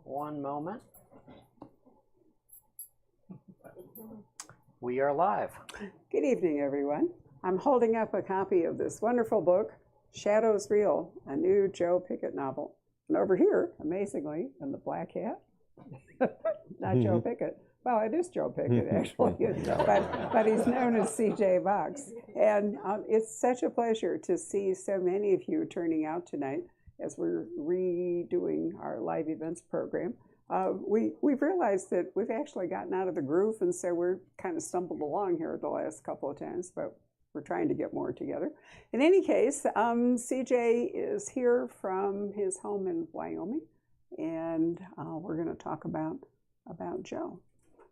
One moment. We are live. Good evening, everyone. I'm holding up a copy of this wonderful book, Shadows Real, a new Joe Picket novel. And over here, amazingly, in the black hat, not Joe Picket. Well, it is Joe Picket, actually, but he's known as C.J. Box. And it's such a pleasure to see so many of you turning out tonight as we're redoing our live events program. We've realized that we've actually gotten out of the groove, and so we're kind of stumbled along here the last couple of times, but we're trying to get more together. In any case, CJ is here from his home in Wyoming, and we're going to talk about Joe.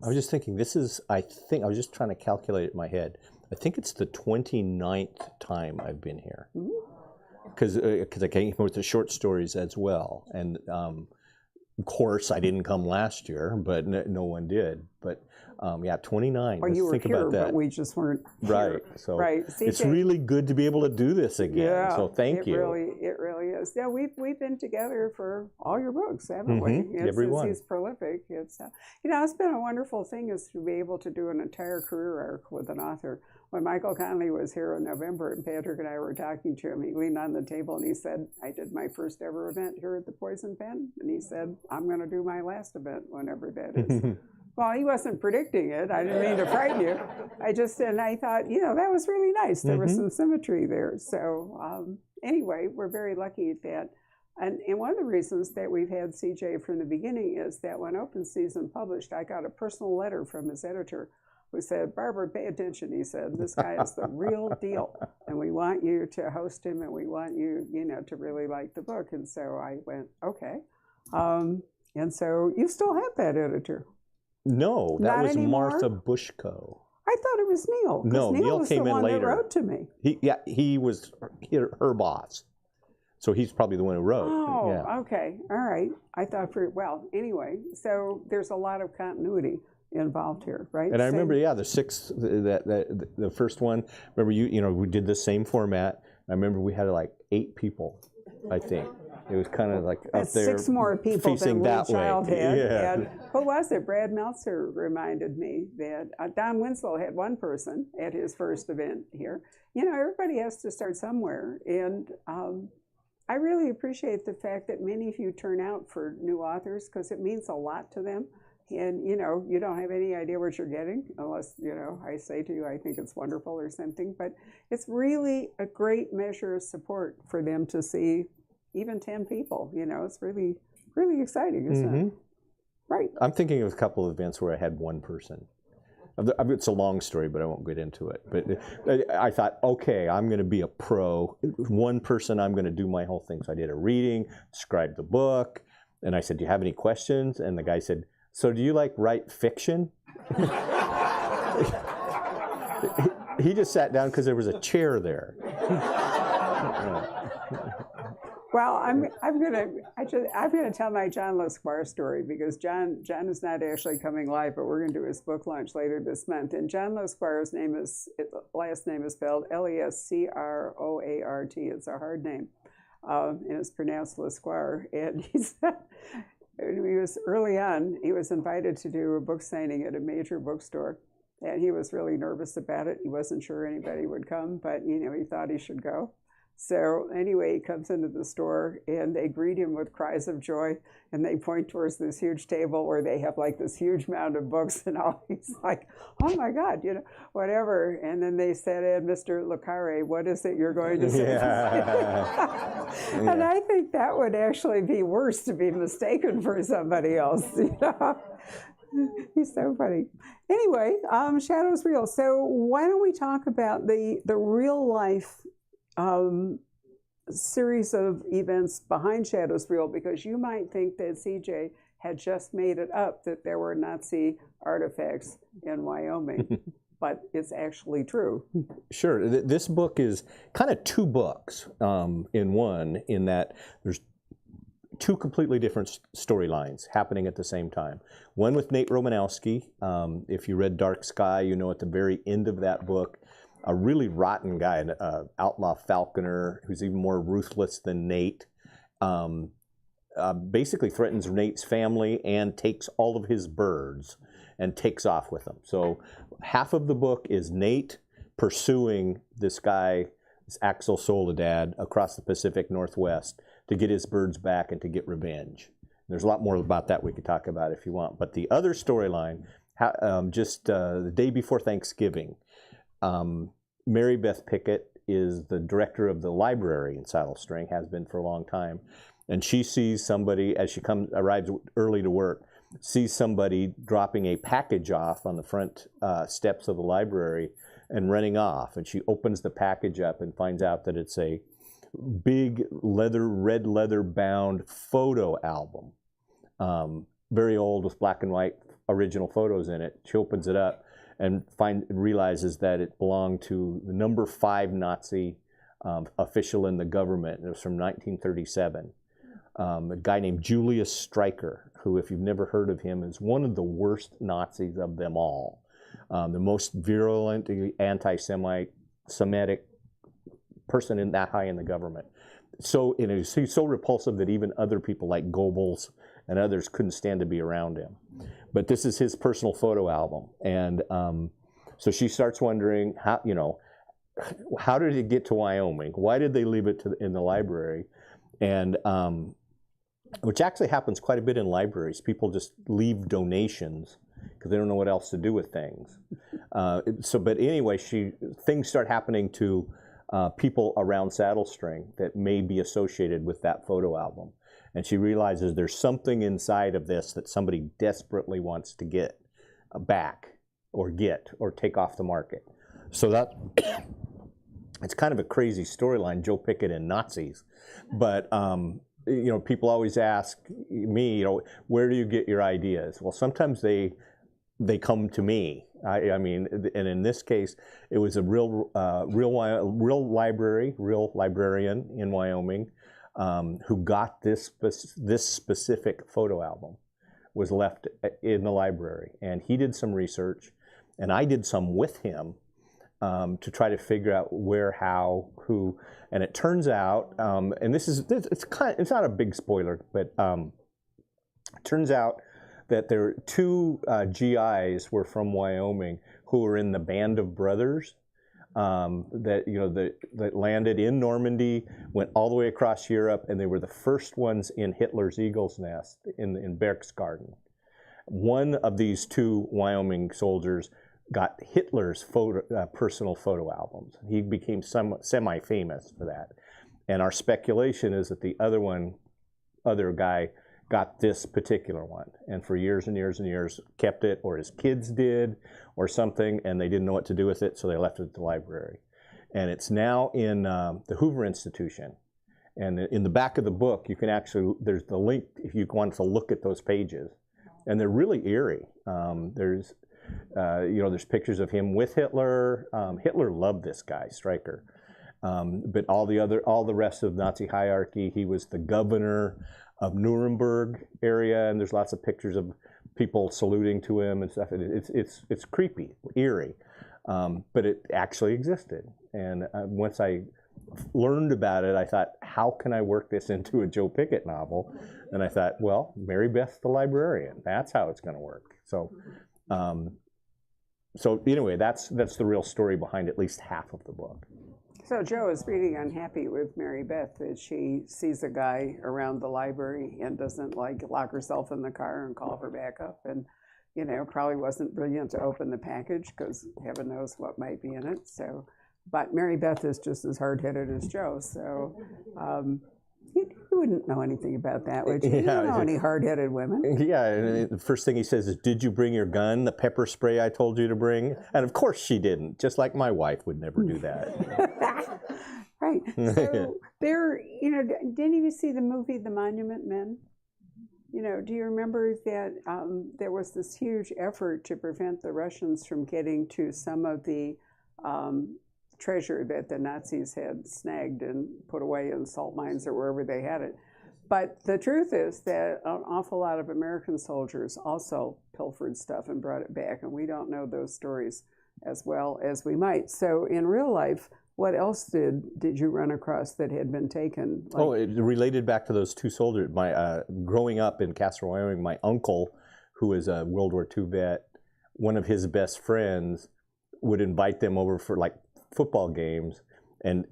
I was just thinking, I was just trying to calculate it in my head. I think it's the 29th time I've been here. Because I came with the short stories as well. And of course, I didn't come last year, but no one did. But yeah, 29. Well, you were here, but we just weren't right. here. So right. It's really good to be able to do this again. Yeah, so thank you. It really is. Yeah, we've been together for all your books, haven't we? Everyone. He's prolific. It's it's been a wonderful thing is to be able to do an entire career arc with an author. When Michael Connelly was here in November and Patrick and I were talking to him, he leaned on the table and he said, I did my first ever event here at the Poison Pen. And he said, I'm going to do my last event whenever that is. Well, he wasn't predicting it. I didn't mean to frighten you. I thought, that was really nice. There was some symmetry there. So anyway, we're very lucky that, and one of the reasons that we've had CJ from the beginning is that when Open Season published, I got a personal letter from his editor who said, Barbara, pay attention. He said, this guy is the real deal. And we want you to host him and we want you, to really like the book. And so I went, okay. And so you still have that editor. No, that Not was anymore? Martha Bushko. I thought it was Neil. No, Neil was came the in one later. That wrote to me. He was her boss. So he's probably the one who wrote. Oh, yeah. Okay. All right. I thought anyway, so there's a lot of continuity involved here, right? And I remember, the the first one, remember we did the same format. I remember we had like 8 people, I think. It was kind of like up there. 6 more people facing than that Lee Child way. had. Yeah. And who was it? Brad Meltzer reminded me that Don Winslow had one person at his first event here. Everybody has to start somewhere. And I really appreciate the fact that many of you turn out for new authors because it means a lot to them. And, you don't have any idea what you're getting unless, I say to you, I think it's wonderful or something. But it's really a great measure of support for them to see even 10 people. It's really, really exciting, isn't it? Right. I'm thinking of a couple of events where I had one person. It's a long story, but I won't get into it. But I thought, okay, I'm going to be a pro. One person, I'm going to do my whole thing. So I did a reading, described the book, and I said, do you have any questions? And the guy said, so do you write fiction? He just sat down because there was a chair there. Well, I'm gonna tell my John LeSquire story because John is not actually coming live, but we're gonna do his book launch later this month. And John LeSquire's last name is spelled Lescroart. It's a hard name, and it's pronounced LeSquire. And he said, he was early on, he was invited to do a book signing at a major bookstore, and he was really nervous about it. He wasn't sure anybody would come, but he thought he should go. So anyway, he comes into the store and they greet him with cries of joy and they point towards this huge table where they have this huge mound of books and all. He's like, oh my God, whatever. And then they said, and Mr. Le Carre, what is it you're going to say? Yeah. And I think that would actually be worse to be mistaken for somebody else, He's so funny. Anyway, Shadows Real. So why don't we talk about the real life series of events behind Shadows Real, because you might think that CJ had just made it up that there were Nazi artifacts in Wyoming, but it's actually true. Sure. This book is kind of 2 books in one, in that there's 2 completely different storylines happening at the same time. One with Nate Romanowski. If you read Dark Sky, at the very end of that book, a really rotten guy, an outlaw falconer who's even more ruthless than Nate, basically threatens Nate's family and takes all of his birds and takes off with them. So half of the book is Nate pursuing this guy, this Axel Soledad, across the Pacific Northwest to get his birds back and to get revenge. There's a lot more about that we could talk about if you want. But the other storyline, just the day before Thanksgiving, Mary Beth Pickett is the director of the library in Saddle String, has been for a long time. And she sees somebody, as she arrives early to work, sees somebody dropping a package off on the front steps of the library and running off. And she opens the package up and finds out that it's a big red leather bound photo album. Very old with black and white original photos in it. She opens it up and realizes that it belonged to the number 5 Nazi official in the government. It was from 1937. A guy named Julius Streicher, who, if you've never heard of him, is one of the worst Nazis of them all. The most virulent anti-Semitic person in that high in the government. So he's so repulsive that even other people like Goebbels and others couldn't stand to be around him. But this is his personal photo album, and so she starts wondering how did it get to Wyoming? Why did they leave it in the library? And which actually happens quite a bit in libraries. People just leave donations because they don't know what else to do with things. But anyway, things start happening to people around Saddle String that may be associated with that photo album. And she realizes there's something inside of this that somebody desperately wants to get back or take off the market. So it's kind of a crazy storyline, Joe Picket and Nazis. But people always ask me, where do you get your ideas? Well, sometimes they come to me. I mean, and in this case, it was a real librarian in Wyoming who got this specific photo album, was left in the library, and he did some research, and I did some with him to try to figure out where, how, who, and it turns out, and it's not a big spoiler, but it turns out that there are 2 GIs were from Wyoming who were in the Band of Brothers that landed in Normandy, went all the way across Europe, and they were the first ones in Hitler's Eagle's Nest in Berchtesgaden. One of these 2 Wyoming soldiers got Hitler's personal photo albums. He became semi-famous for that. And our speculation is that the other guy got this particular one, and for years and years and years kept it, or his kids did, or something, and they didn't know what to do with it, so they left it at the library. And it's now in the Hoover Institution. And in the back of the book, you can there's the link if you want to look at those pages. And they're really eerie. There's pictures of him with Hitler. Hitler loved this guy, Streicher. But all the rest of the Nazi hierarchy, he was the governor of Nuremberg area, and there's lots of pictures of people saluting to him and stuff. It's creepy, eerie, but it actually existed. And once I learned about it, I thought, how can I work this into a Joe Picket novel? And I thought, well, Mary Beth the librarian, that's how it's going to work. So anyway, that's the real story behind at least half of the book. So Joe is really unhappy with Mary Beth that she sees a guy around the library and doesn't lock herself in the car and call for backup, and probably wasn't brilliant to open the package because heaven knows what might be in it. So, but Mary Beth is just as hard-headed as Joe. So you wouldn't know anything about that, would you? You don't know any hard-headed women. Yeah, and the first thing he says is, "Did you bring your gun, the pepper spray I told you to bring?" And of course she didn't, just like my wife would never do that. Right. So didn't you see the movie The Monument Men? Do you remember that there was this huge effort to prevent the Russians from getting to some of the treasure that the Nazis had snagged and put away in salt mines or wherever they had it. But the truth is that an awful lot of American soldiers also pilfered stuff and brought it back, and we don't know those stories as well as we might. So in real life, what else did you run across that had been taken? Oh, it related back to those two soldiers. My growing up in Castle, Wyoming, my uncle, who was a World War II vet, one of his best friends would invite them over for like football games, and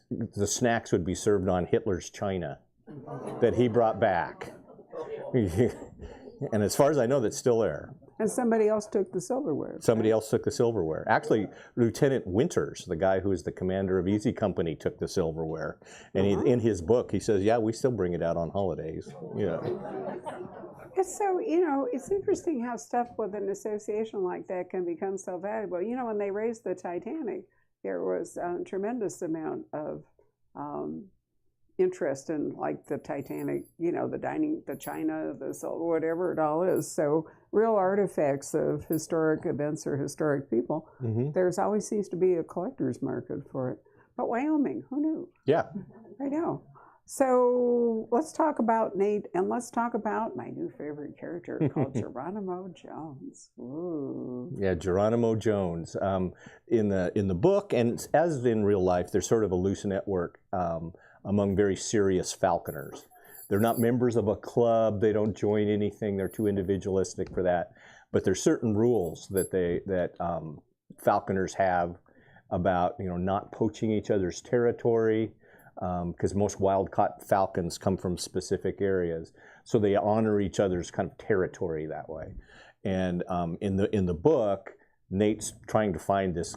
the snacks would be served on Hitler's china that he brought back. And as far as I know, that's still there. And somebody else took the silverware. Somebody else took the silverware. Actually, Lieutenant Winters, the guy who is the commander of Easy Company, took the silverware. And in his book, he says, yeah, we still bring it out on holidays. Yeah. It's so, it's interesting how stuff with an association like that can become so valuable. When they raised the Titanic, there was a tremendous amount of interest in like the Titanic, the china, the silver, whatever it all is. So real artifacts of historic events or historic people, there's always seems to be a collector's market for it. But Wyoming, who knew? Yeah. I know. So let's talk about Nate, and let's talk about my new favorite character called Geronimo Jones. Ooh. Yeah, Geronimo Jones. In the book, and as in real life, there's sort of a loose network among very serious falconers. They're not members of a club. They don't join anything. They're too individualistic for that. But there's certain rules that falconers have about not poaching each other's territory, because most wild-caught falcons come from specific areas. So they honor each other's kind of territory that way. And in the book, Nate's trying to find this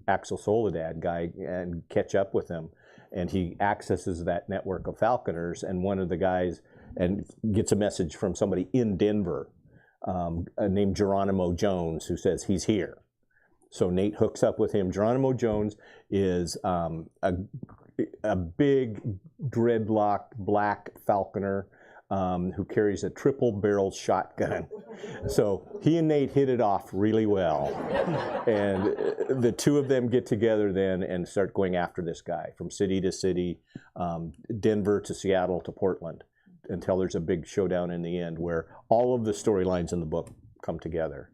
Axel Soledad guy and catch up with him. And he accesses that network of falconers, and one of the guys and gets a message from somebody in Denver named Geronimo Jones, who says he's here. So Nate hooks up with him. Geronimo Jones is a big dreadlocked black falconer who carries a triple-barreled shotgun. So he and Nate hit it off really well. And the two of them get together then and start going after this guy from city to city, Denver to Seattle to Portland, until there's a big showdown in the end where all of the storylines in the book come together.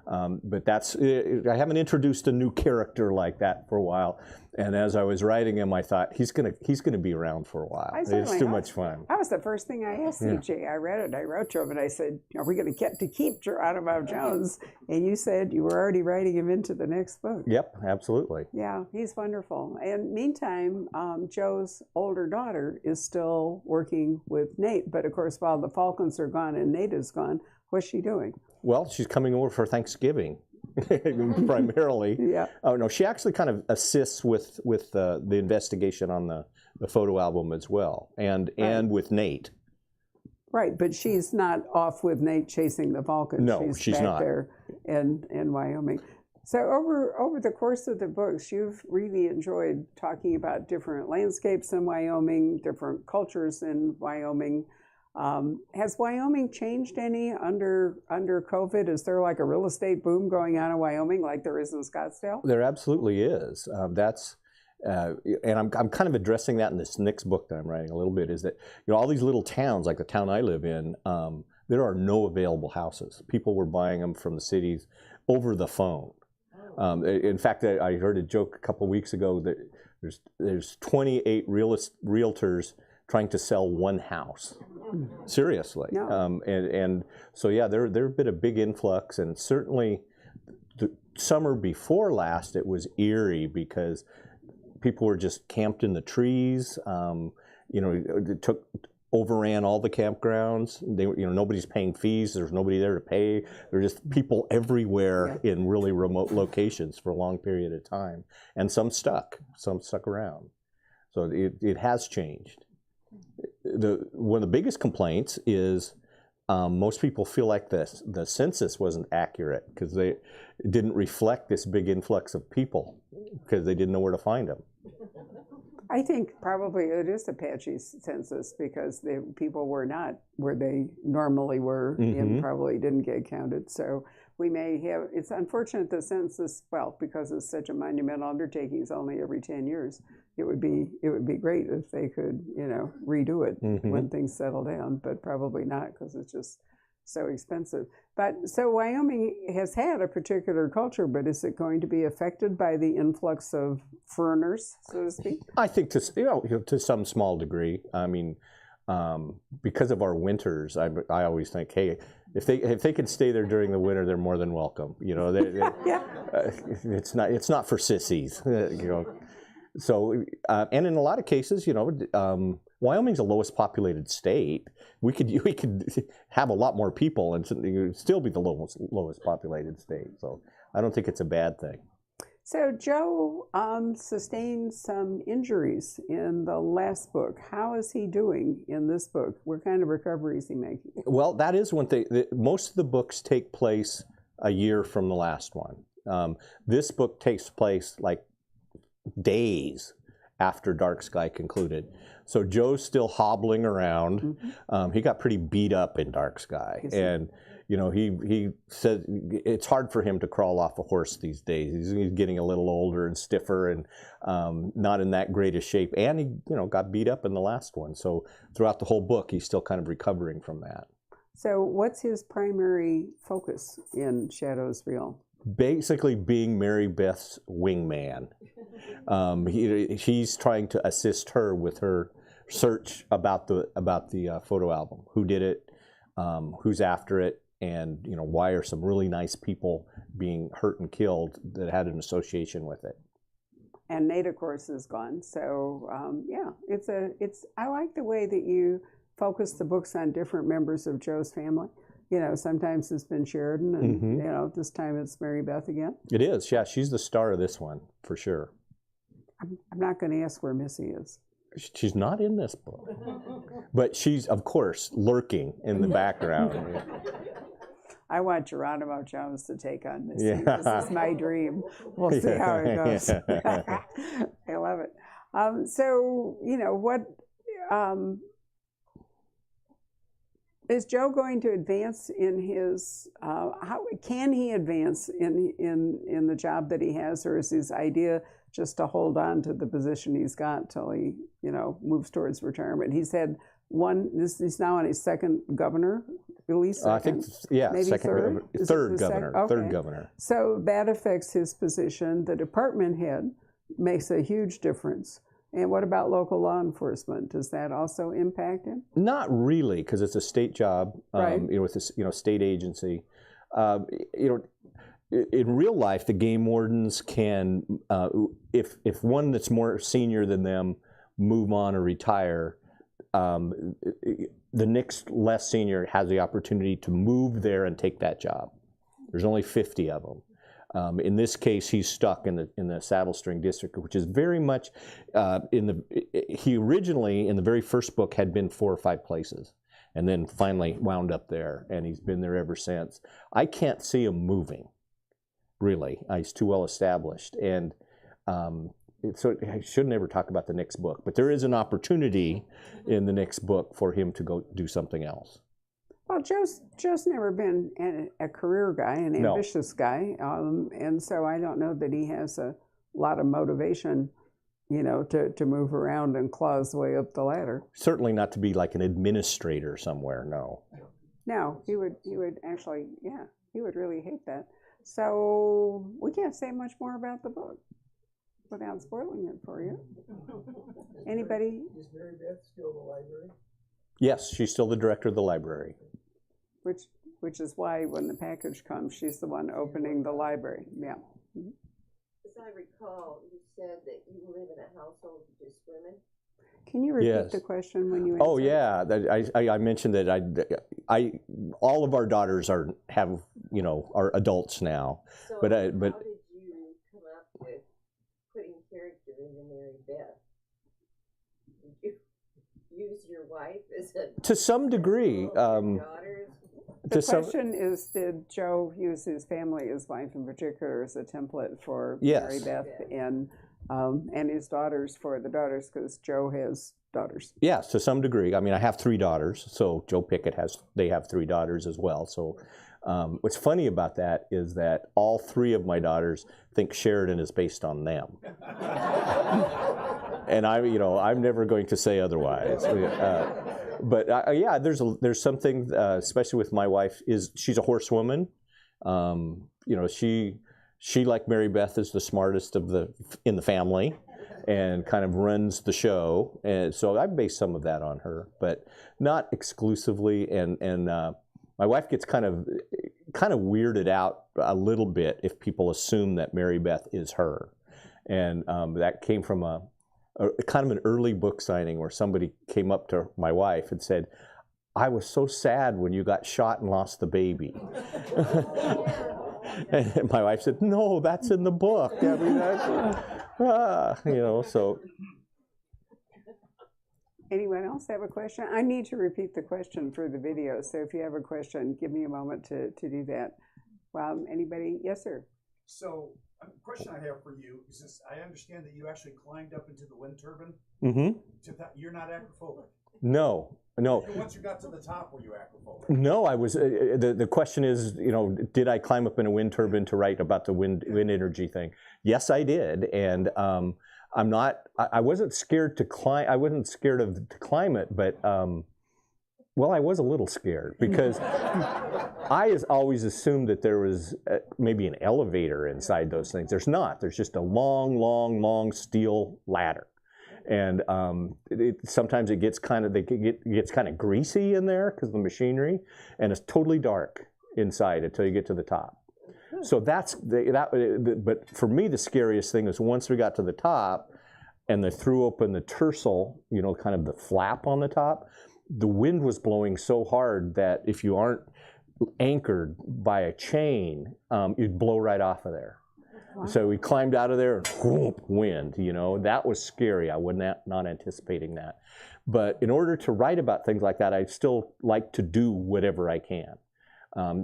But I haven't introduced a new character like that for a while. And as I was writing him, I thought he's gonna be around for a while. It's too much fun. That was the first thing I asked CJ. I read it. I wrote to him and I said, "Are we going to get to keep Geronimo Jones?" And you said you were already writing him into the next book. Yep, absolutely. Yeah, he's wonderful. And meantime, Joe's older daughter is still working with Nate. But of course, while the Falcons are gone and Nate is gone, what's she doing? Well, she's coming over for Thanksgiving, primarily. Yeah. Oh no, she actually kind of assists with the investigation on the photo album as well, and with Nate. Right, but she's not off with Nate chasing the Falcons. No, she's back not. There in Wyoming. So over the course of the books, you've really enjoyed talking about different landscapes in Wyoming, different cultures in Wyoming. Has Wyoming changed any under COVID? Is there like a real estate boom going on in Wyoming like there is in Scottsdale? There absolutely is. And I'm kind of addressing that in this next book that I'm writing a little bit, is that all these little towns, like the town I live in, there are no available houses. People were buying them from the cities over the phone. In fact, I heard a joke a couple of weeks ago that there's 28 realtors trying to sell one house. Seriously. No. And so, yeah, there have been a big influx, and certainly the summer before last, it was eerie because people were just camped in the trees. It overran all the campgrounds. Nobody's paying fees. There's nobody there to pay. There are just people everywhere in really remote locations for a long period of time. And some stuck around. So it has changed. One of the biggest complaints is most people feel like the census wasn't accurate because they didn't reflect this big influx of people because they didn't know where to find them. I think probably it is a patchy census because the people were not where they normally were and probably didn't get counted. So we may have, it's unfortunate the census, well, because it's such a monumental undertaking, it's only every 10 years. It would be great if they could, redo it when things settle down, but probably not because it's just so expensive. But so Wyoming has had a particular culture, but is it going to be affected by the influx of foreigners, so to speak? I think to some small degree. I mean, because of our winters, I always think, hey, if they can stay there during the winter, they're more than welcome. You know, Yeah. it's not for sissies. You know, so and in a lot of cases, you know, Wyoming's the lowest populated state. We could have a lot more people and still be the lowest populated state. So I don't think it's a bad thing. So Joe sustained some injuries in the last book. How is he doing in this book? What kind of recovery is he making? Well, that is one thing. Most of the books take place a year from the last one. This book takes place like days after Dark Sky concluded. So Joe's still hobbling around. Mm-hmm. He got pretty beat up in Dark Sky. And, you know, he said it's hard for him to crawl off a horse these days. He's getting a little older and stiffer and not in that great a shape. And he, you know, got beat up in the last one. So throughout the whole book, he's still kind of recovering from that. So what's his primary focus in Shadows Reel? Basically being Mary Beth's wingman. He's trying to assist her with her search about the photo album. Who did it? Who's after it? And you know, why are some really nice people being hurt and killed that had an association with it? And Nate, of course, is gone. So yeah, I like the way that you focus the books on different members of Joe's family. You know, sometimes it's been Sheridan, and mm-hmm. you know, this time it's Mary Beth again. It is, yeah. She's the star of this one for sure. I'm not going to ask where Missy is. She's not in this book, but she's, of course, lurking in the background. I want Geronimo Jones to take on Missy. Yeah. This is my dream. We'll see how it goes. I love it. So, you know, what is Joe going to advance in his? How can he advance in the job that he has, or is his idea just to hold on to the position he's got till he, you know, moves towards retirement? He's had he's now on his second governor, at least second, I think, yeah, maybe third governor. Okay. Third governor. So that affects his position. The department head makes a huge difference. And what about local law enforcement? Does that also impact him? Not really, because it's a state job, right. You know, with this, you know, state agency. You know, in real life, the game wardens can, if one that's more senior than them move on or retire, the next less senior has the opportunity to move there and take that job. There's only 50 of them. In this case, he's stuck in the Saddle String District, which is very much he originally in the very first book had been 4 or 5 places, and then finally wound up there, and he's been there ever since. I can't see him moving. Really, he's too well established, and so I should never talk about the next book. But there is an opportunity in the next book for him to go do something else. Well, Joe's never been a career guy, an ambitious guy, and so I don't know that he has a lot of motivation, you know, to move around and claw his way up the ladder. Certainly not to be like an administrator somewhere. No. No, he would actually, yeah, he would really hate that. So we can't say much more about the book without spoiling it for you. Anybody? Is Mary Beth still the library? Yes, she's still the director of the library. Which is why when the package comes, she's the one opening the library. Yeah. Mm-hmm. As I recall, you said that you live in a household of just women. Can you repeat the question when you answer? Oh yeah, I mentioned that I all of our daughters are adults now. So but how did you come up with putting character into Mary Beth? Did you use your wife as a to some degree? The question is, did Joe use his family, his wife in particular, as a template for Mary Beth and his daughters for the daughters, because Joe has daughters? Yes, to some degree. I mean, I have 3 daughters, so Joe Picket they have 3 daughters as well. So what's funny about that is that all 3 of my daughters think Sheridan is based on them. And I'm never going to say otherwise. But yeah, there's something, especially with my wife, is she's a horsewoman. You know, she like Mary Beth is the smartest in the family, and kind of runs the show. And so I base some of that on her, but not exclusively. And my wife gets kind of weirded out a little bit if people assume that Mary Beth is her. And that came from a kind of an early book signing where somebody came up to my wife and said, "I was so sad when you got shot and lost the baby." And my wife said, "No, that's in the book." I mean, you know, so. Anyone else have a question? I need to repeat the question for the video, so if you have a question, give me a moment to do that. Anybody? Yes, sir. So, a question I have for you is this: I understand that you actually climbed up into the wind turbine. Mm-hmm. You're not acrophobic. No. Once you got to the top, were you acrophobic? No, I was. The question is, you know, did I climb up in a wind turbine to write about the wind energy thing? Yes, I did, and I'm not. I wasn't scared to climb. I wasn't scared to climb it, but well, I was a little scared because I always assumed that there was maybe an elevator inside those things. There's not. There's just a long steel ladder. And sometimes it gets kind of greasy in there because of the machinery, and it's totally dark inside until you get to the top. So but for me the scariest thing is once we got to the top, and they threw open the tercel, you know, kind of the flap on the top. The wind was blowing so hard that if you aren't anchored by a chain, you'd blow right off of there. Wow. So we climbed out of there and whoop, wind, you know, that was scary. I was not anticipating that. But in order to write about things like that, I still like to do whatever I can.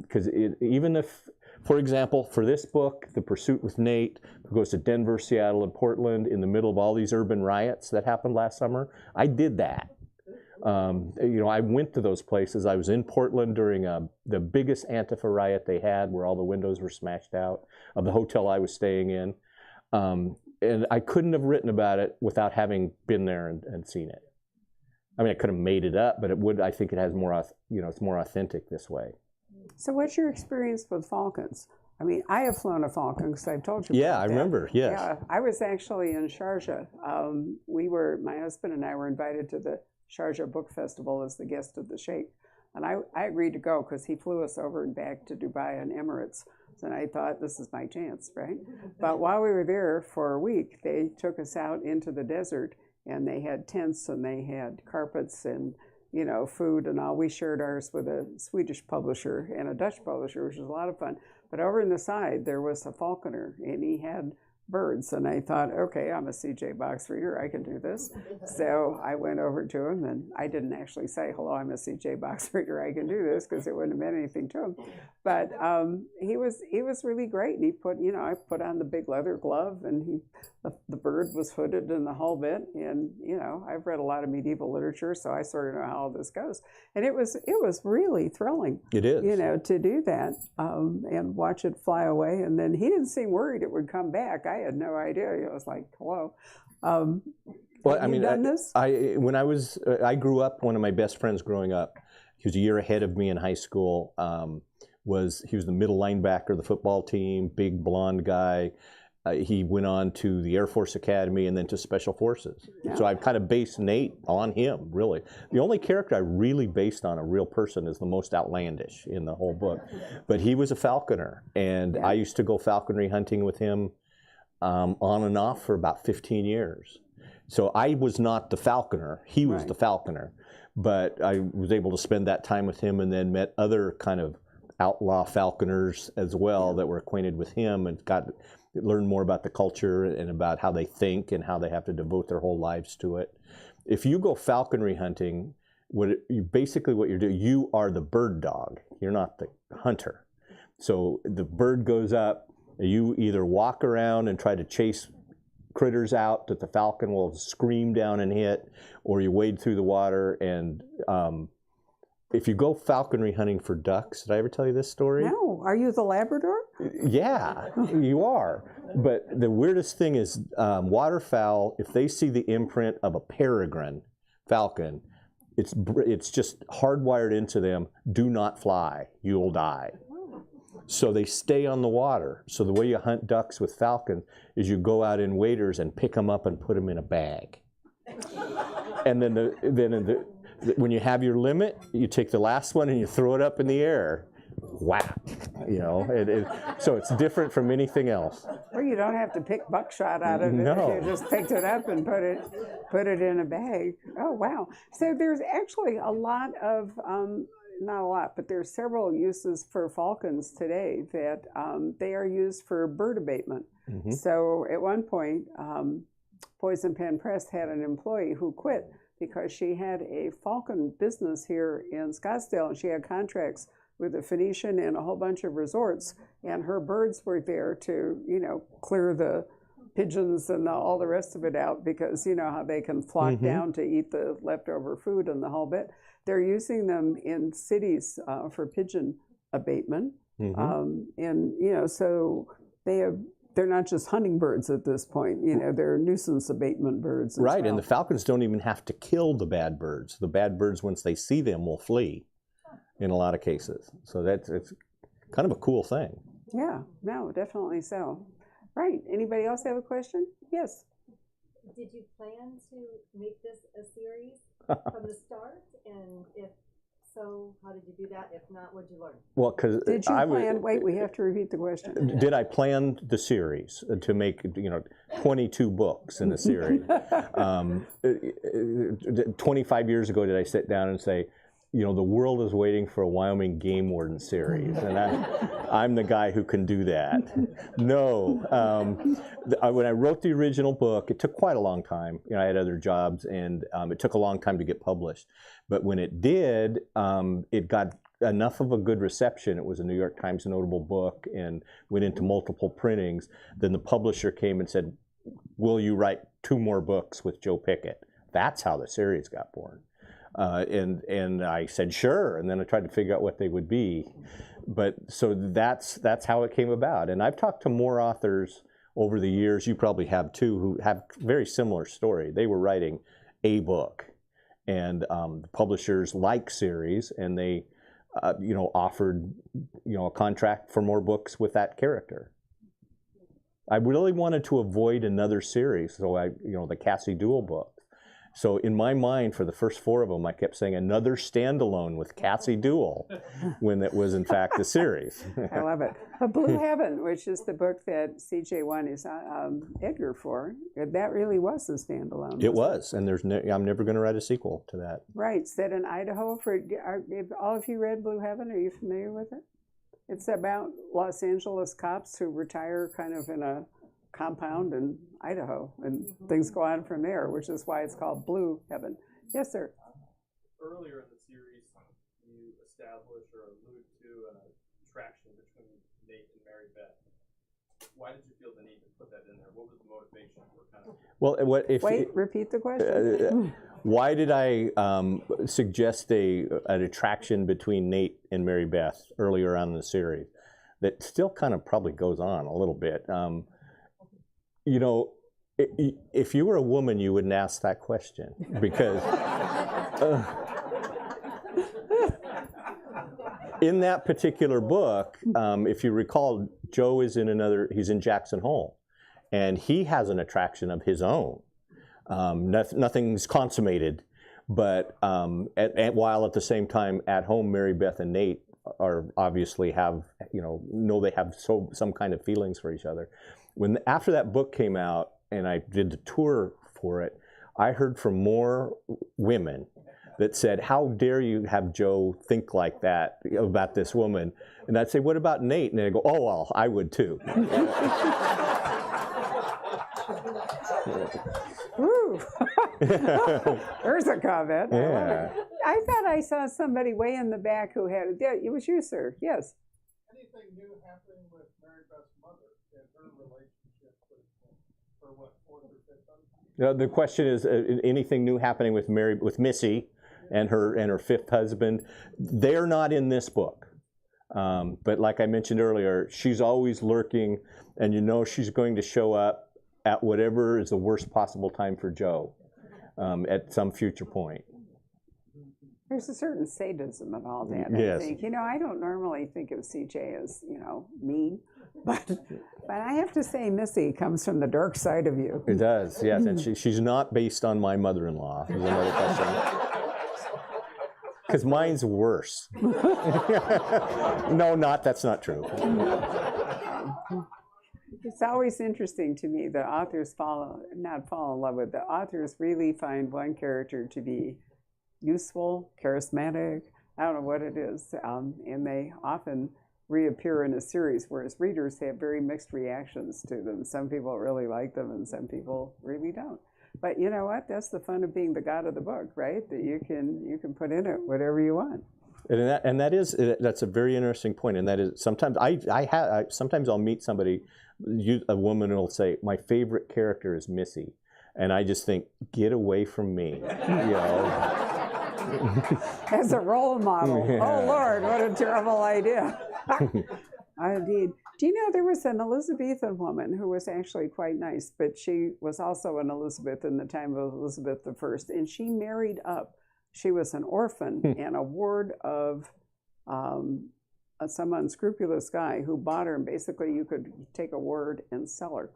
Because even if, for example, for this book, The Pursuit with Nate, it goes to Denver, Seattle, and Portland in the middle of all these urban riots that happened last summer, I did that. You know, I went to those places. I was in Portland during the biggest Antifa riot they had, where all the windows were smashed out of the hotel I was staying in. And I couldn't have written about it without having been there and seen it. I mean, I could have made it up, but I think it has more, you know, it's more authentic this way. So what's your experience with Falcons? I mean, I have flown a Falcon because I've told you Yeah, about I that. remember, yes. Yeah, I was actually in Sharjah. My husband and I were invited to the Sharjah Book Festival as the guest of the Sheikh. And I agreed to go because he flew us over and back to Dubai and Emirates. And I thought, this is my chance, right? But while we were there for a week, they took us out into the desert, and they had tents and they had carpets and, you know, food and all. We shared ours with a Swedish publisher and a Dutch publisher, which was a lot of fun. But over in the side, there was a falconer, and he had birds. And I thought, okay, I'm a CJ box reader. I can do this. So I went over to him, and I didn't actually say, hello, I'm a CJ box reader. I can do this, because it wouldn't have meant anything to him. But he was really great. And he put, you know, I put on the big leather glove, and the bird was hooded and the whole bit. And, you know, I've read a lot of medieval literature, so I sort of know how all this goes. And it was really thrilling. It is. You know, to do that and watch it fly away. And then he didn't seem worried it would come back. I had no idea. I was like, hello. Well, I mean, done this? I grew up, one of my best friends growing up, he was a year ahead of me in high school, he was the middle linebacker of the football team, big blonde guy. He went on to the Air Force Academy and then to Special Forces. Yeah. So I've kind of based Nate on him, really. The only character I really based on a real person is the most outlandish in the whole book. But he was a falconer, and I used to go falconry hunting with him on and off for about 15 years. So I was not the falconer, he was the falconer. But I was able to spend that time with him, and then met other kind of outlaw falconers as well that were acquainted with him, and learn more about the culture and about how they think and how they have to devote their whole lives to it. If you go falconry hunting, what you're doing, you are the bird dog. You're not the hunter. So the bird goes up, you either walk around and try to chase critters out that the falcon will scream down and hit, or you wade through the water. And if you go falconry hunting for ducks, did I ever tell you this story? No. Are you the Labrador? Yeah, you are. But the weirdest thing is waterfowl, if they see the imprint of a peregrine falcon, it's just hardwired into them, do not fly, you'll die. So they stay on the water. So the way you hunt ducks with falcons is you go out in waders and pick them up and put them in a bag. And then when you have your limit, you take the last one and you throw it up in the air. Whack, you know. So it's different from anything else. Well, you don't have to pick buckshot out of it. No. You just picked it up and put it in a bag. Oh, wow. So there's actually a lot of, not a lot, but there's several uses for falcons today that they are used for bird abatement. Mm-hmm. So at one point, Poison Pen Press had an employee who quit because she had a falcon business here in Scottsdale, and she had contracts with the Phoenician and a whole bunch of resorts, and her birds were there to, you know, clear the pigeons and all the rest of it out, because you know how they can flock mm-hmm. down to eat the leftover food and the whole bit. They're using them in cities for pigeon abatement, mm-hmm. And you know, so they're not just hunting birds at this point. You know, they're nuisance abatement birds. Right, well. And the falcons don't even have to kill the bad birds. The bad birds, once they see them, will flee. In a lot of cases. So it's kind of a cool thing. Yeah, no, definitely so. Right, anybody else have a question? Yes. Did you plan to make this a series from the start? And if so, how did you do that? If not, what did you learn? Well, because did you plan, wait, we have to repeat the question. Did I plan the series to make, 22 books in a series? 25 years ago, did I sit down and say, the world is waiting for a Wyoming game warden series, and I'm the guy who can do that. No. When I wrote the original book, it took quite a long time. I had other jobs, and it took a long time to get published. But when it did, it got enough of a good reception. It was a New York Times notable book and went into multiple printings. Then the publisher came and said, will you write 2 more books with Joe Picket? That's how the series got born. And I said, sure, and then I tried to figure out what they would be. But so that's how it came about. And I've talked to more authors over the years, you probably have too, who have very similar story. They were writing a book, and the publishers like series, and they offered a contract for more books with that character. I really wanted to avoid another series, so the Cassie Duel book. So in my mind, for the first 4 of them, I kept saying another standalone with Cassie Duel, when it was in fact a series. I love it. But Blue Heaven, which is the book that CJ won his Edgar for, that really was a standalone. It was, and I'm never going to write a sequel to that. Right, set in Idaho. Have all of you read Blue Heaven? Are you familiar with it? It's about Los Angeles cops who retire kind of in a compound in Idaho, and things go on from there, which is why it's called Blue Heaven. Yes, sir. Earlier in the series, you established or allude to an attraction between Nate and Mary Beth. Why did you feel the need to put that in there? What was the motivation for kind of? Well, repeat the question. Why did I suggest an attraction between Nate and Mary Beth earlier on in the series that still kind of probably goes on a little bit? If you were a woman, you wouldn't ask that question, because in that particular book, if you recall, Joe is he's in Jackson Hole, and he has an attraction of his own. Nothing's consummated, but while at the same time at home, Mary Beth and Nate are obviously know they have some kind of feelings for each other. After that book came out and I did the tour for it, I heard from more women that said, how dare you have Joe think like that about this woman? And I'd say, what about Nate? And they'd go, oh, well, I would too. Ooh. There's a comment. Yeah. I thought I saw somebody way in the back who had it was you, sir. Yes. Anything new happening with Mary Beth's mother and her relationship with her, 4th or 5th husband? The question is, anything new happening with Missy and her 5th husband? They're not in this book. But like I mentioned earlier, she's always lurking, and she's going to show up at whatever is the worst possible time for Joe at some future point. There's a certain sadism in all that. Yes. I think. I don't normally think of CJ as, mean, but I have to say Missy comes from the dark side of you. It does, yes. And she's not based on my mother-in-law, is another question. Because mine's worse. No, that's not true. It's always interesting to me that authors not fall in love with, the authors really find one character to be useful, charismatic, I don't know what it is, and they often reappear in a series, whereas readers have very mixed reactions to them. Some people really like them and some people really don't. But you know what? That's the fun of being the god of the book, right? That you can put in it whatever you want. That's a very interesting point. And that is sometimes sometimes I'll meet somebody, a woman will say, my favorite character is Missy, and I just think, get away from me, As a role model. Yeah. Oh Lord, what a terrible idea. Indeed. Do you know there was an Elizabethan woman who was actually quite nice, but she was also an Elizabeth in the time of Elizabeth I, and she married up. She was an orphan and a ward of some unscrupulous guy who bought her, and basically you could take a word and sell her.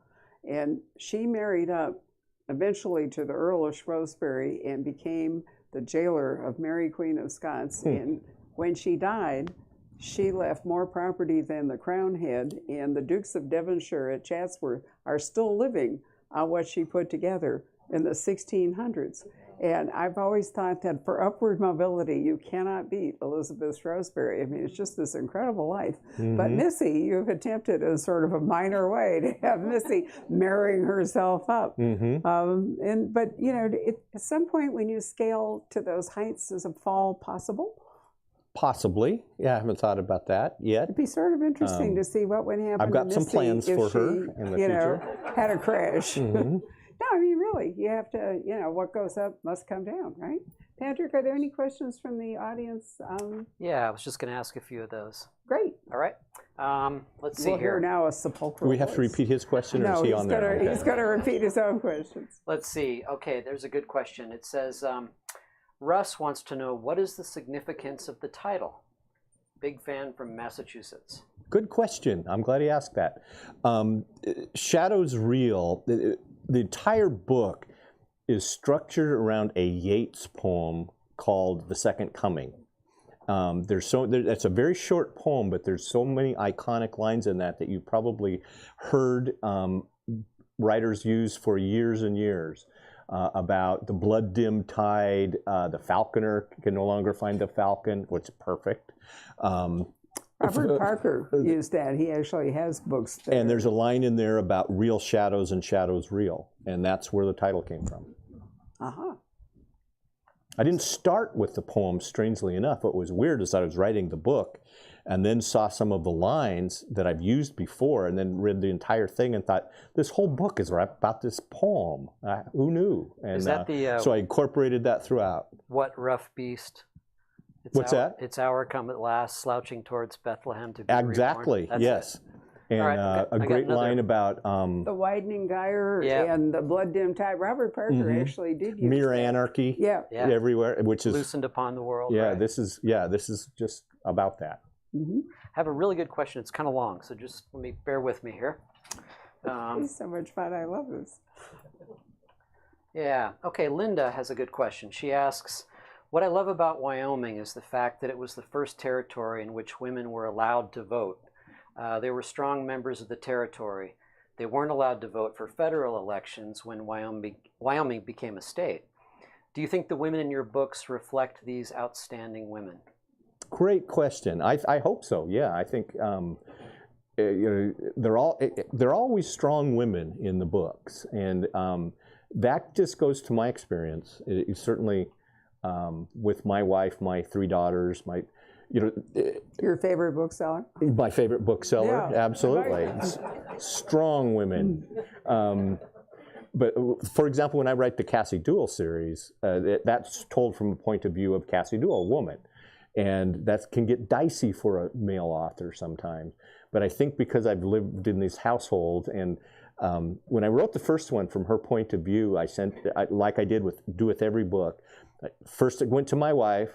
And she married up eventually to the Earl of Shrewsbury and became the jailer of Mary Queen of Scots. And when she died, she left more property than the crown had, and the Dukes of Devonshire at Chatsworth are still living on what she put together in the 1600s. And I've always thought that for upward mobility, you cannot beat Elizabeth Shrewsbury. I mean, it's just this incredible life. Mm-hmm. But Missy, you've attempted in sort of a minor way to have Missy marrying herself up. Mm-hmm. But at some point when you scale to those heights, is a fall possible? Possibly. Yeah, I haven't thought about that yet. It'd be sort of interesting to see what would happen. I've got some plans for her in the future. Had a crash. Mm-hmm. No, I mean, really, you have to, what goes up must come down, right? Patrick, are there any questions from the audience? Yeah, I was just going to ask a few of those. Great. All right. Let's see here. We'll hear now a sepulchral Do we have to repeat his question, or is he on there? No, he's going to repeat his own questions. Let's see. Okay, there's a good question. It says, Russ wants to know, what is the significance of the title? Big fan from Massachusetts. Good question. I'm glad he asked that. Shadows Reel, the entire book is structured around a Yeats poem called The Second Coming. It's a very short poem, but there's so many iconic lines in that you probably heard writers use for years and years. About the blood-dimmed tide, the falconer can no longer find the falcon, which is perfect. Robert Parker used that. He actually has books there. And there's a line in there about real shadows and shadows real, and that's where the title came from. Uh-huh. I didn't start with the poem, strangely enough. What was weird is I was writing the book and then saw some of the lines that I've used before and then read the entire thing and thought, this whole book is about this poem. Who knew? And is that so I incorporated that throughout. What rough beast? What's that? Its hour come at last, slouching towards Bethlehem to be exactly, reborn. yes. And right, a great line about the widening gyre and the blood-dimmed tide. Robert Parker actually did use mere that. anarchy everywhere, which is loosened upon the world. Yeah, right. this is just about that. Mm-hmm. I have a really good question. It's kind of long, so just bear with me here. It's so much fun. I love this. Yeah. Okay. Linda has a good question. She asks, what I love about Wyoming is the fact that it was the first territory in which women were allowed to vote. They were strong members of the territory. They weren't allowed to vote for federal elections when Wyoming became a state. Do you think the women in your books reflect these outstanding women? Great question. I hope so. Yeah, I think they're always strong women in the books, and that just goes to my experience. It certainly with my wife, my 3 daughters, your favorite bookseller? My favorite bookseller, yeah, absolutely. Strong women. But for example, when I write the Cassie Duell series, that's told from a point of view of Cassie Duell, a woman. And that can get dicey for a male author sometimes. But I think because I've lived in this household, and when I wrote the first one from her point of view, like I do with every book, first it went to my wife,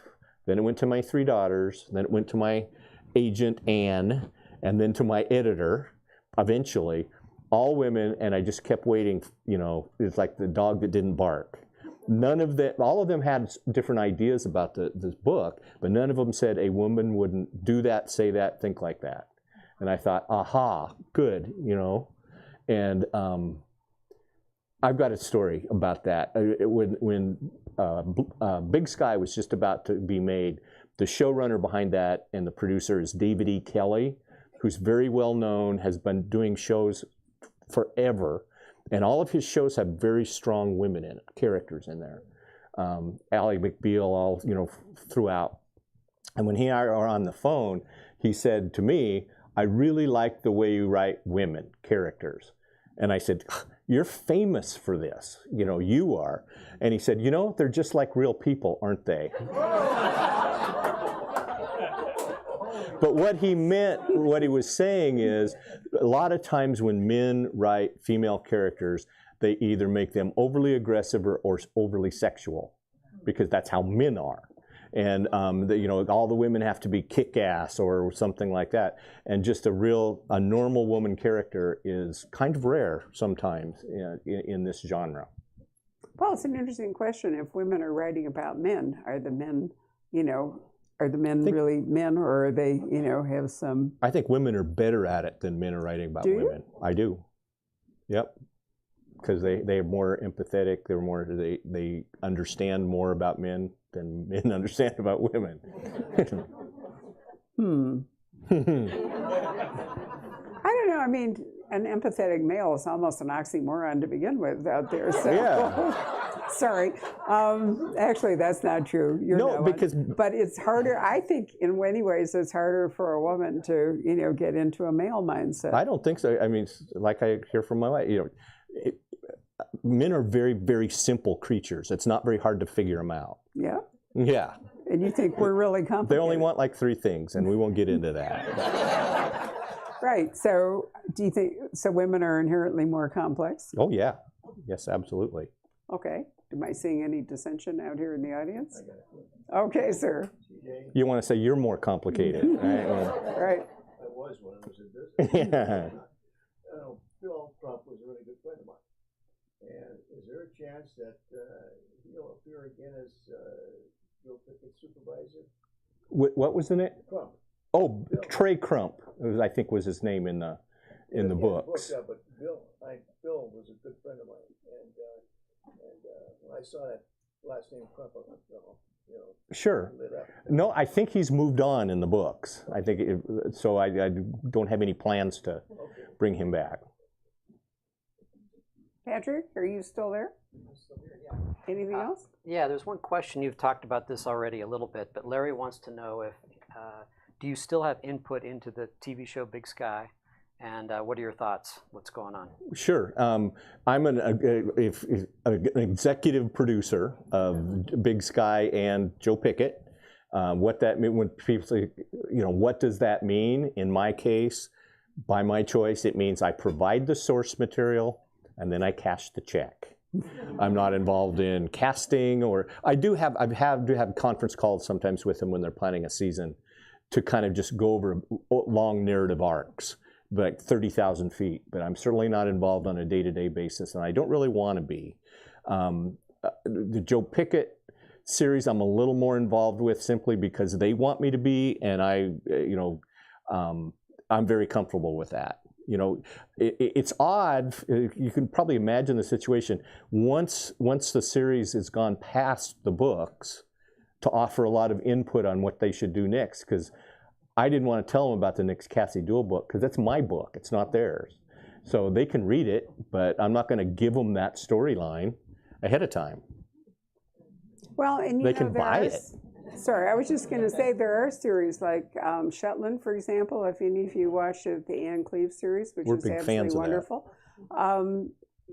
then it went to my 3 daughters, then it went to my agent, Anne, and then to my editor, eventually, all women, and I just kept waiting, you know, it's like the dog that didn't bark. None of them, all of them had different ideas about this book, but none of them said a woman wouldn't do that, say that, think like that. And I thought, aha, good, you know. And I've got a story about that. When Big Sky was just about to be made, the showrunner behind that and the producer is David E. Kelley, who's very well known, has been doing shows forever. And all of his shows have very strong women in it, characters in there. Ally McBeal, all, you know, throughout. And when he and I are on the phone, he said to me, I really like the way you write women, characters. And I said, you're famous for this, you know, you are. And he said, you know, they're just like real people, aren't they? But what he meant, what he was saying is, a lot of times when men write female characters, they either make them overly aggressive or overly sexual, because that's how men are. And you know, all the women have to be kick-ass or something like that. And just a normal woman character is kind of rare sometimes in this genre. Well, it's an interesting question. If women are writing about men, are the men, you know, are the men really men, or are they, you know, have some... I think women are better at it than men are writing about women. I do. Yep. Because they're more empathetic, they understand more about men than men understand about women. I don't know. I mean, an empathetic male is almost an oxymoron to begin with out there. So. Yeah. Sorry. Actually, that's not true. But it's harder. I think in many ways it's harder for a woman to, you know, get into a male mindset. I don't think so. I mean, like I hear from my wife, you know, men are very, very simple creatures. It's not very hard to figure them out. Yeah. Yeah. And you think we're really complicated. They only want like 3 things, and we won't get into that. Right. So do you think, so women are inherently more complex? Oh, yeah. Yes, absolutely. Okay. Am I seeing any dissension out here in the audience? Okay, sir. You want to say you're more complicated, right? Right. I was when I was in business. Yeah. Bill Trump was a really good friend of mine. And is there a chance that he'll appear again as Joe Picket's supervisor? What was the name? Crump. Oh, Bill. Trey Crump, I think was his name in the books. Yeah, but Bill was a good friend of mine, and when I saw that last name Crump, I went, you know, sure. lit up. No, I think he's moved on in the books. I think so. I don't have any plans to bring him back. Patrick, are you still there? I'm still here, yeah. Anything else? Yeah, there's one question. You've talked about this already a little bit, but Larry wants to know if, do you still have input into the TV show Big Sky? And what are your thoughts? What's going on? Sure. I'm an executive producer of Big Sky and Joe Picket. What that mean when people say, you know, what does that mean? In my case, by my choice, it means I provide the source material and then I cash the check. I'm not involved in casting, or I do have conference calls sometimes with them when they're planning a season to kind of just go over long narrative arcs, like 30,000 feet. But I'm certainly not involved on a day-to-day basis, and I don't really want to be. The Joe Picket series I'm a little more involved with simply because they want me to be, and I'm very comfortable with that. You know, it's odd. You can probably imagine the situation once the series has gone past the books, to offer a lot of input on what they should do next, because I didn't want to tell them about the next Cassie Duell book because that's my book. It's not theirs. So they can read it, but I'm not going to give them that storyline ahead of time. Well, and they can buy it. Sorry, I was just going to say there are series like Shetland, for example. If any of you watched the Anne Cleve series, which is absolutely wonderful.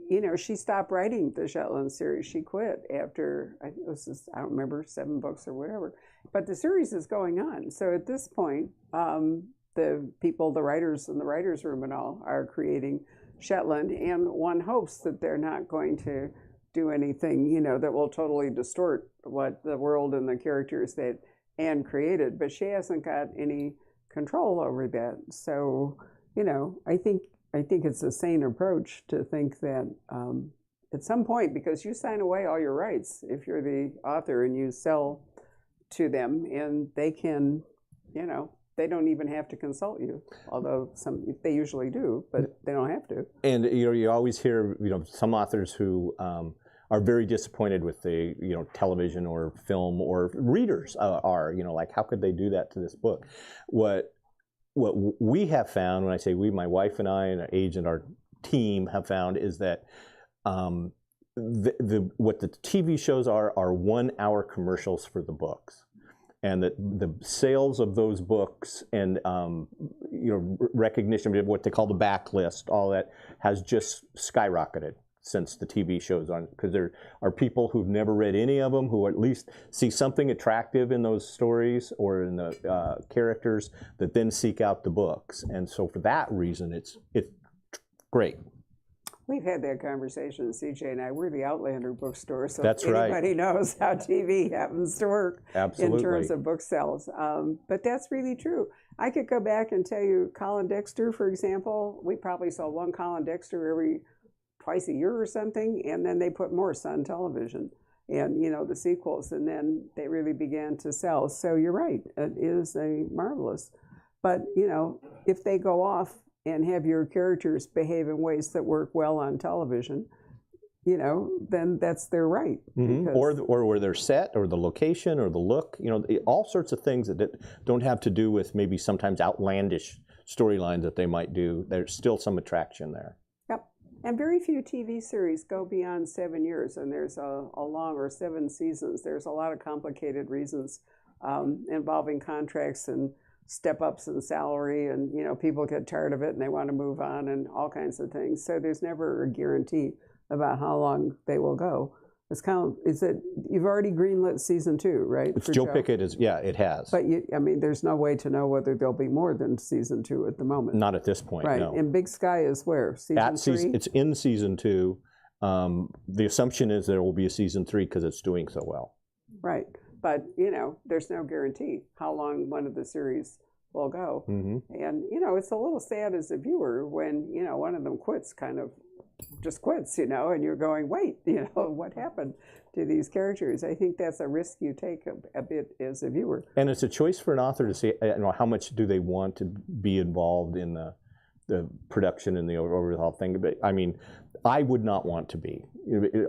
You know, she stopped writing the Shetland series. She quit after, I don't remember, 7 books or whatever. But the series is going on. So at this point, the people, the writers in the writers' room and all, are creating Shetland, and one hopes that they're not going to do anything, you know, that will totally distort what the world and the characters that and created, but she hasn't got any control over that. So, you know, I think it's a sane approach to think that at some point, because you sign away all your rights if you're the author and you sell to them, and they can, you know, they don't even have to consult you, although they usually do, but they don't have to. And you know, you always hear, you know, some authors who are very disappointed with the, you know, television or film, or readers are, you know, like, how could they do that to this book? What we have found, when I say we, my wife and I and our agent, our team have found, is that what the TV shows are 1 hour commercials for the books. And that the sales of those books and you know, recognition of what they call the backlist, all that has just skyrocketed since the TV shows on, because there are people who've never read any of them who at least see something attractive in those stories or in the characters that then seek out the books. And so for that reason, it's great. We've had that conversation, CJ and I. We're the Outlander bookstore, so That's if right. anybody knows how TV happens to work Absolutely. in terms of book sales. But that's really true. I could go back and tell you Colin Dexter, for example. We probably saw one Colin Dexter every twice a year or something, and then they put more Sun Television and, you know, the sequels, and then they really began to sell. So you're right, it is a marvelous. But, you know, if they go off and have your characters behave in ways that work well on television, you know, then that's their right. Mm-hmm. Or where they're set, or the location, or the look, you know, all sorts of things that don't have to do with maybe sometimes outlandish storylines that they might do. There's still some attraction there. Yep. And very few TV series go beyond 7 years, and there's a long, or 7 seasons. There's a lot of complicated reasons involving contracts and step-ups in salary, and, you know, people get tired of it and they want to move on, and all kinds of things. So there's never a guarantee about how long they will go. It's kind of, is it, you've already greenlit season 2, right? It's Joe Picket, yeah, it has. But I mean, there's no way to know whether there'll be more than season 2 at the moment. Not at this point, right. No. And Big Sky is where? Season 3? It's in season 2. The assumption is there will be a season 3 because it's doing so well. Right. But, you know, there's no guarantee how long one of the series will go. Mm-hmm. And, you know, it's a little sad as a viewer when, you know, one of them just quits, you know, and you're going, wait, you know, what happened to these characters? I think that's a risk you take a bit as a viewer. And it's a choice for an author to say, you know, how much do they want to be involved in the production and the overall thing. But I mean, I would not want to be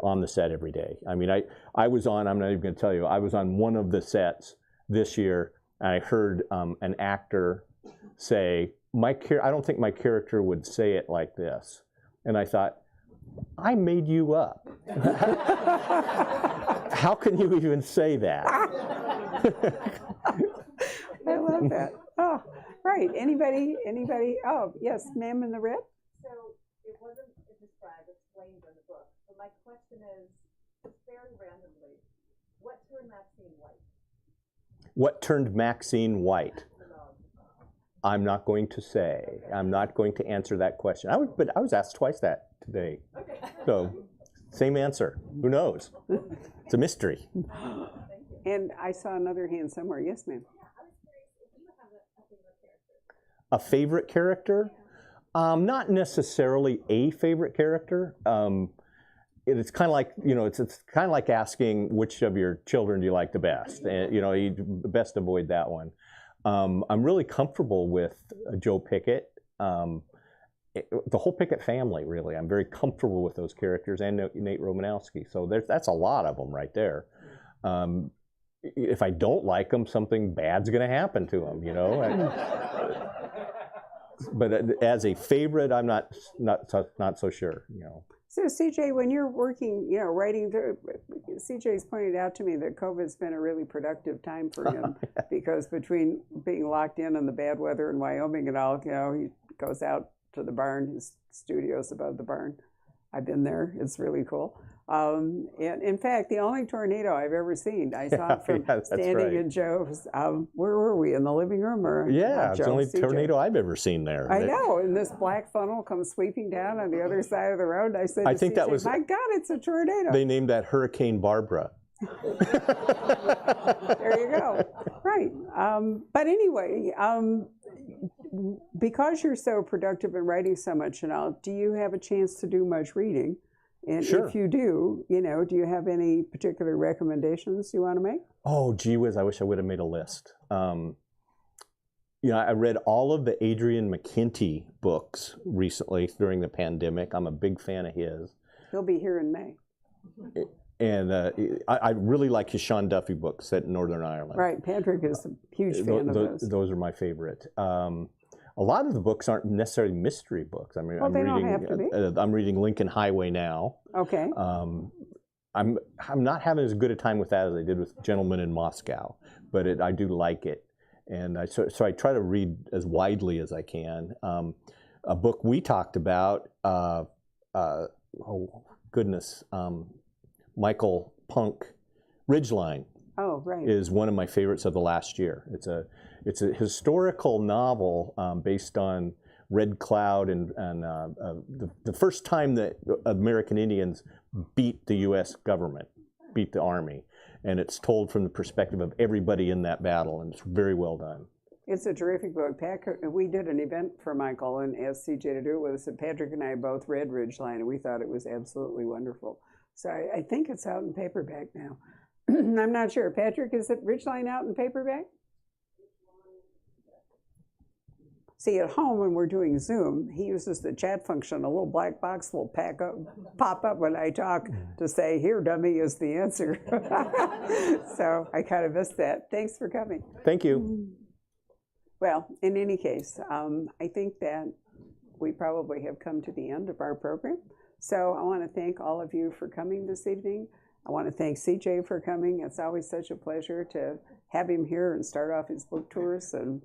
on the set every day. I mean, I was on, I'm not even going to tell you, I was on one of the sets this year, and I heard an actor say, I don't think my character would say it like this. And I thought, I made you up. How can you even say that? I love that. Oh, right. Anybody? Oh, yes, ma'am in the red? So it wasn't explained in the book. But my question is, just very randomly, what turned Maxine white? What turned Maxine white? I'm not going to say. Okay. I'm not going to answer that question. But I was asked twice that today. Okay. So, same answer. Who knows? It's a mystery. And I saw another hand somewhere. Yes, ma'am. Yeah, I was curious if you have a favorite character. A favorite character? Yeah. Not necessarily a favorite character. It's kind of like, you know, it's kind of like asking which of your children do you like the best. And, you know, you best avoid that one. I'm really comfortable with Joe Picket, the whole Picket family, really. I'm very comfortable with those characters, and Nate Romanowski. So that's a lot of them right there. If I don't like them, something bad's going to happen to them, you know. But as a favorite, I'm not so sure, you know. So CJ, when you're working, you know, writing, CJ's pointed out to me that COVID's been a really productive time for him because between being locked in the bad weather in Wyoming and all, you know, he goes out to the barn. His studio's above the barn. I've been there. It's really cool. And in fact, the only tornado I've ever seen, I saw it from standing right. in Joe's, where were we, in the living room? Or yeah, it's the only CJ. Tornado I've ever seen there. I know, and this black funnel comes sweeping down on the other side of the road. I said, I think CJ, that was, my God, it's a tornado. They named that Hurricane Barbara. There you go. Right. But anyway, because you're so productive in writing so much now, do you have a chance to do much reading? And Sure. if you do, do you have any particular recommendations you want to make? Oh, gee whiz, I wish I would have made a list. I read all of the Adrian McKinty books recently during the pandemic. I'm a big fan of his. He'll be here in May. And I really like his Sean Duffy books set in Northern Ireland. Right, Patrick is a huge fan of those. Those are my favorite. A lot of the books aren't necessarily mystery books. I mean, Well, they don't have to be. I'm reading Lincoln Highway now. Okay. I'm not having as good a time with that as I did with Gentleman in Moscow, but I do like it, and so I try to read as widely as I can. A book we talked about, Michael Punk, Ridgeline. Oh, right. Is one of my favorites of the last year. It's a historical novel based on Red Cloud and the first time that American Indians beat the U.S. government, beat the army, and it's told from the perspective of everybody in that battle, and it's very well done. It's a terrific book. We did an event for Michael and asked CJ to do it with us, and Patrick and I both read Ridgeline, and we thought it was absolutely wonderful. So I think it's out in paperback now. I'm not sure. Patrick, is it Ridgeline out in paperback? See, at home when we're doing Zoom, he uses the chat function. A little black box will pop up when I talk to say, "Here, dummy," is the answer. So I kind of missed that. Thanks for coming. Thank you. Well, in any case, I think that we probably have come to the end of our program. So I want to thank all of you for coming this evening. I want to thank CJ for coming. It's always such a pleasure to have him here and start off his book tours and,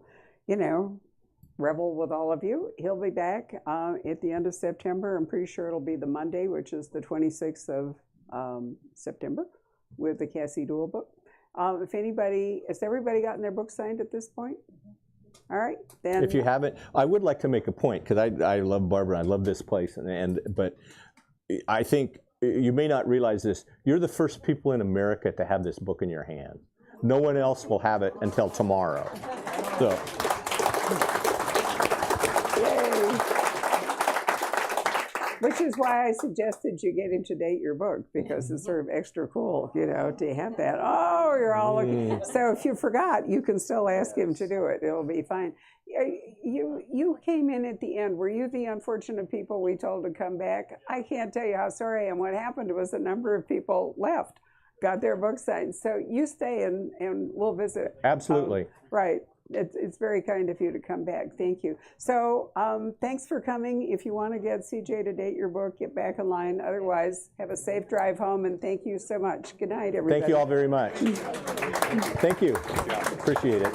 revel with all of you. He'll be back at the end of September. I'm pretty sure it'll be the Monday, which is the 26th of September, with the Cassie Duell book. Has everybody gotten their book signed at this point? All right, then. If you haven't, I would like to make a point, because I love Barbara, I love this place, but I think you may not realize this. You're the first people in America to have this book in your hand. No one else will have it until tomorrow. So. Yay. Which is why I suggested you get him to date your book, because it's sort of extra cool, to have that. Oh, you're all looking. So if you forgot, you can still ask him to do it. It'll be fine. You came in at the end. Were you the unfortunate people we told to come back? I can't tell you how sorry I am. What happened was a number of people left, got their book signed. So you stay and we'll visit. Absolutely. Right. It's very kind of you to come back. Thank you. So thanks for coming. If you want to get CJ to date your book, get back in line. Otherwise, have a safe drive home, and thank you so much. Good night, everybody. Thank you all very much. Thank you. Appreciate it.